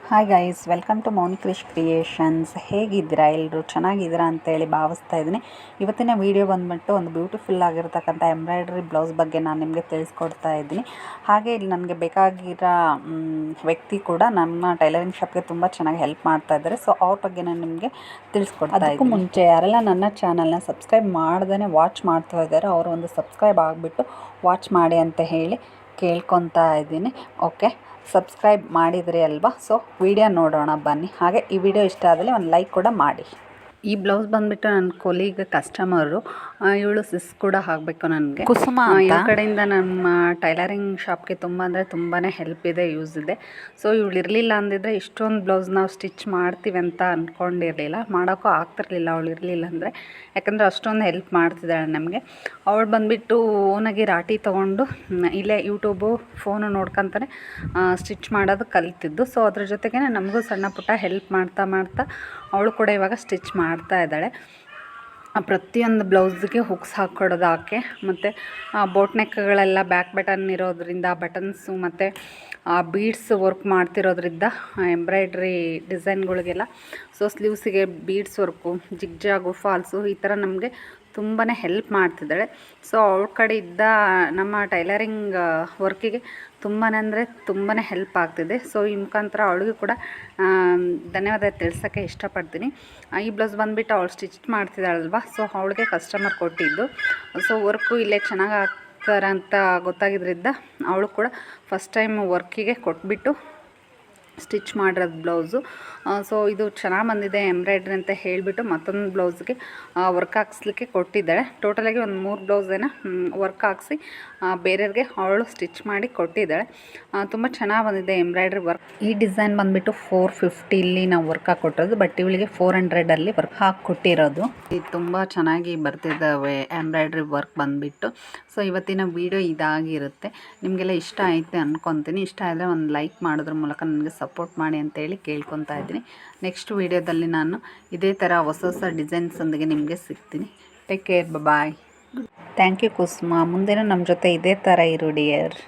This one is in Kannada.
Hi guys, welcome to Mouni Krish creations. ಹೇಗಿದ್ದೀರಾ? ಎಲ್ಲರೂ ಚೆನ್ನಾಗಿದ್ದೀರಾ ಅಂತೇಳಿ ಭಾವಿಸ್ತಾ ಇದ್ದೀನಿ. ಇವತ್ತಿನ ವೀಡಿಯೋ ಬಂದುಬಿಟ್ಟು ಒಂದು ಬ್ಯೂಟಿಫುಲ್ ಆಗಿರ್ತಕ್ಕಂಥ ಎಂಬ್ರಾಯ್ಡ್ರಿ ಬ್ಲೌಸ್ ಬಗ್ಗೆ ನಾನು ನಿಮಗೆ ತಿಳಿಸ್ಕೊಡ್ತಾ ಇದ್ದೀನಿ. ಹಾಗೆ ಇಲ್ಲಿ ನನಗೆ ಬೇಕಾಗಿರೋ ವ್ಯಕ್ತಿ ಕೂಡ ನಮ್ಮ ಟೈಲರಿಂಗ್ ಶಾಪ್ಗೆ ತುಂಬ ಚೆನ್ನಾಗಿ ಹೆಲ್ಪ್ ಮಾಡ್ತಾ ಇದ್ದಾರೆ. ಸೊ ಅವ್ರ ಬಗ್ಗೆ ನಾನು ನಿಮಗೆ ತಿಳಿಸ್ಕೊಡ್ತಾ ಇದ್ದೀನಿ. ಅದಕ್ಕೂ ಮುಂಚೆ ಯಾರೆಲ್ಲ ನನ್ನ ಚಾನಲ್ನ ಸಬ್ಸ್ಕ್ರೈಬ್ ಮಾಡ್ದೇ ವಾಚ್ ಮಾಡ್ತಾ ಇದ್ದಾರೆ, ಅವರು ಒಂದು ಸಬ್ಸ್ಕ್ರೈಬ್ ಆಗಿಬಿಟ್ಟು ವಾಚ್ ಮಾಡಿ ಅಂತ ಹೇಳಿ ಕೇಳ್ಕೊತಾ ಇದ್ದೀನಿ. ಓಕೆ, ಸಬ್ಸ್ಕ್ರೈಬ್ ಮಾಡಿದ್ರಿ ಅಲ್ವಾ? ಸೊ ವಿಡಿಯೋ ನೋಡೋಣ ಬನ್ನಿ. ಹಾಗೆ ಈ ವಿಡಿಯೋ ಇಷ್ಟ ಆದರೆ ಒಂದು ಲೈಕ್ ಕೂಡ ಮಾಡಿ. ಈ ಬ್ಲೌಸ್ ಬಂದುಬಿಟ್ಟು ನನ್ನ ಕೊಲೀಗ್ ಕಸ್ಟಮರು, ಇವಳು ಸಿಸ್ ಕೂಡ ಆಗಬೇಕು ನನಗೆ. ಕುಸುಮ ಈ ಕಡೆಯಿಂದ ನಮ್ಮ ಟೈಲರಿಂಗ್ ಶಾಪ್ಗೆ ತುಂಬ ಅಂದರೆ ತುಂಬಾ ಹೆಲ್ಪ್ ಇದೆ, ಯೂಸ್ ಇದೆ. ಸೊ ಇವಳು ಇರಲಿಲ್ಲ ಅಂದಿದ್ರೆ ಇಷ್ಟೊಂದು ಬ್ಲೌಸ್ ನಾವು ಸ್ಟಿಚ್ ಮಾಡ್ತೀವಿ ಅಂತ ಅಂದ್ಕೊಂಡಿರಲಿಲ್ಲ, ಮಾಡೋಕ್ಕೂ ಆಗ್ತಿರ್ಲಿಲ್ಲ ಅವಳು ಇರಲಿಲ್ಲ ಅಂದರೆ. ಯಾಕಂದರೆ ಅಷ್ಟೊಂದು ಹೆಲ್ಪ್ ಮಾಡ್ತಿದ್ದಾಳೆ ನಮಗೆ. ಅವಳು ಬಂದುಬಿಟ್ಟು ಓನಾಗಿ ರಾಟಿ ತೊಗೊಂಡು ಇಲ್ಲೇ ಯೂಟ್ಯೂಬು ಫೋನು ನೋಡ್ಕೊತಾನೆ ಸ್ಟಿಚ್ ಮಾಡೋದು ಕಲಿತಿದ್ದು. ಸೊ ಅದ್ರ ಜೊತೆಗೆ ನಮಗೂ ಸಣ್ಣ ಪುಟ್ಟ ಹೆಲ್ಪ್ ಮಾಡ್ತಾ ಅವಳು ಕೂಡ ಇವಾಗ ಸ್ಟಿಚ್ ಮಾಡ್ತಾ ಇದ್ದಾಳೆ. ಪ್ರತಿಯೊಂದು ಬ್ಲೌಸ್ಗೆ ಹುಕ್ಸ್ ಹಾಕ್ಕೊಡೋದು ಆಕೆ. ಮತ್ತು ಬೋಟ್ ನೆಕ್ಗಳೆಲ್ಲ ಬ್ಯಾಕ್ ಬಟನ್ ಇರೋದ್ರಿಂದ ಬಟನ್ಸು ಮತ್ತು ಬೀಡ್ಸ್ ವರ್ಕ್ ಮಾಡ್ತಿರೋದ್ರಿಂದ ಎಂಬ್ರಾಯ್ಡ್ರಿ ಡಿಸೈನ್ಗಳಿಗೆಲ್ಲ ಸೊ ಸ್ಲೀವ್ಸಿಗೆ ಬೀಡ್ಸ್ ವರ್ಕು, ಜಿಗ್ಜಾಗು, ಫಾಲ್ಸು ಈ ಥರ ನಮಗೆ ತುಂಬಾ ಹೆಲ್ಪ್ ಮಾಡ್ತಿದ್ದಾಳೆ. ಸೊ ಅವಳ ಕಡೆ ಇದ್ದ ನಮ್ಮ ಟೈಲರಿಂಗ್ ವರ್ಕಿಗೆ ತುಂಬಾ ಅಂದರೆ ತುಂಬಾ ಹೆಲ್ಪ್ ಆಗ್ತಿದೆ. ಸೊ ಈ ಮುಖಾಂತರ ಅವಳಿಗೂ ಕೂಡ ಧನ್ಯವಾದ ತಿಳಿಸೋಕ್ಕೆ ಇಷ್ಟಪಡ್ತೀನಿ. ಈ ಬ್ಲೌಸ್ ಬಂದುಬಿಟ್ಟು ಅವಳು ಸ್ಟಿಚ್ ಮಾಡ್ತಿದ್ದಾಳಲ್ವ, ಸೊ ಅವಳಿಗೆ ಕಸ್ಟಮರ್ ಕೊಟ್ಟಿದ್ದು. ಸೊ ವರ್ಕು ಇಲ್ಲೇ ಚೆನ್ನಾಗಿ ಆಗ್ತಾರೆ ಅಂತ ಗೊತ್ತಾಗಿದ್ದರಿಂದ ಅವಳು ಕೂಡ ಫಸ್ಟ್ ಟೈಮ್ ವರ್ಕಿಗೆ ಕೊಟ್ಬಿಟ್ಟು ಸ್ಟಿಚ್ ಮಾಡಿರೋದು ಬ್ಲೌಸು. ಸೊ ಇದು ಚೆನ್ನಾಗಿ ಬಂದಿದೆ ಎಂಬ್ರಾಯ್ಡ್ರಿ ಅಂತ ಹೇಳಿಬಿಟ್ಟು ಮತ್ತೊಂದು ಬ್ಲೌಸ್ಗೆ ವರ್ಕ್ ಹಾಕ್ಸ್ಲಿಕ್ಕೆ ಕೊಟ್ಟಿದ್ದಾಳೆ. ಟೋಟಲಾಗಿ ಒಂದು 3 ಬ್ಲೌಸೇನ ವರ್ಕ್ ಹಾಕ್ಸಿ ಬೇರೆಯವ್ರಿಗೆ ಅವಳು ಸ್ಟಿಚ್ ಮಾಡಿ ಕೊಟ್ಟಿದ್ದಾಳೆ. ತುಂಬ ಚೆನ್ನಾಗಿ ಬಂದಿದೆ ಎಂಬ್ರಾಯ್ಡ್ರಿ ವರ್ಕ್. ಈ ಡಿಸೈನ್ ಬಂದುಬಿಟ್ಟು 450 ನಾವು ವರ್ಕ್ ಹಾಕ್ಕೊಟ್ಟಿರೋದು, ಬಟ್ ಇವಳಿಗೆ 400 ವರ್ಕ್ ಹಾಕ್ಕೊಟ್ಟಿರೋದು. ಇದು ತುಂಬ ಚೆನ್ನಾಗಿ ಬರ್ತಿದ್ದಾವೆ ಎಂಬ್ರಾಯ್ಡ್ರಿ ವರ್ಕ್ ಬಂದುಬಿಟ್ಟು. ಸೊ ಇವತ್ತಿನ ವೀಡಿಯೋ ಇದಾಗಿರುತ್ತೆ. ನಿಮಗೆಲ್ಲ ಇಷ್ಟ ಆಯಿತು ಅಂದ್ಕೊತೀನಿ. ಇಷ್ಟ ಆದರೆ ಒಂದು ಲೈಕ್ ಮಾಡೋದ್ರ ಮೂಲಕ ನನಗೆ ಸಪೋರ್ಟ್ ಮಾಡಿ ಅಂತೇಳಿ ಕೇಳ್ಕೊತಾ ಇದ್ದೀನಿ. ನೆಕ್ಸ್ಟ್ ವೀಡಿಯೋದಲ್ಲಿ ನಾನು ಇದೇ ಥರ ಹೊಸ ಡಿಸೈನ್ಸೊಂದಿಗೆ ನಿಮಗೆ ಸಿಗ್ತೀನಿ. Take care, bye. Thank you Kusuma. ಮುಂದೆನೂ ನಮ್ಮ ಜೊತೆ ಇದೇ ಥರ ಇರು ಡಿಯರ್.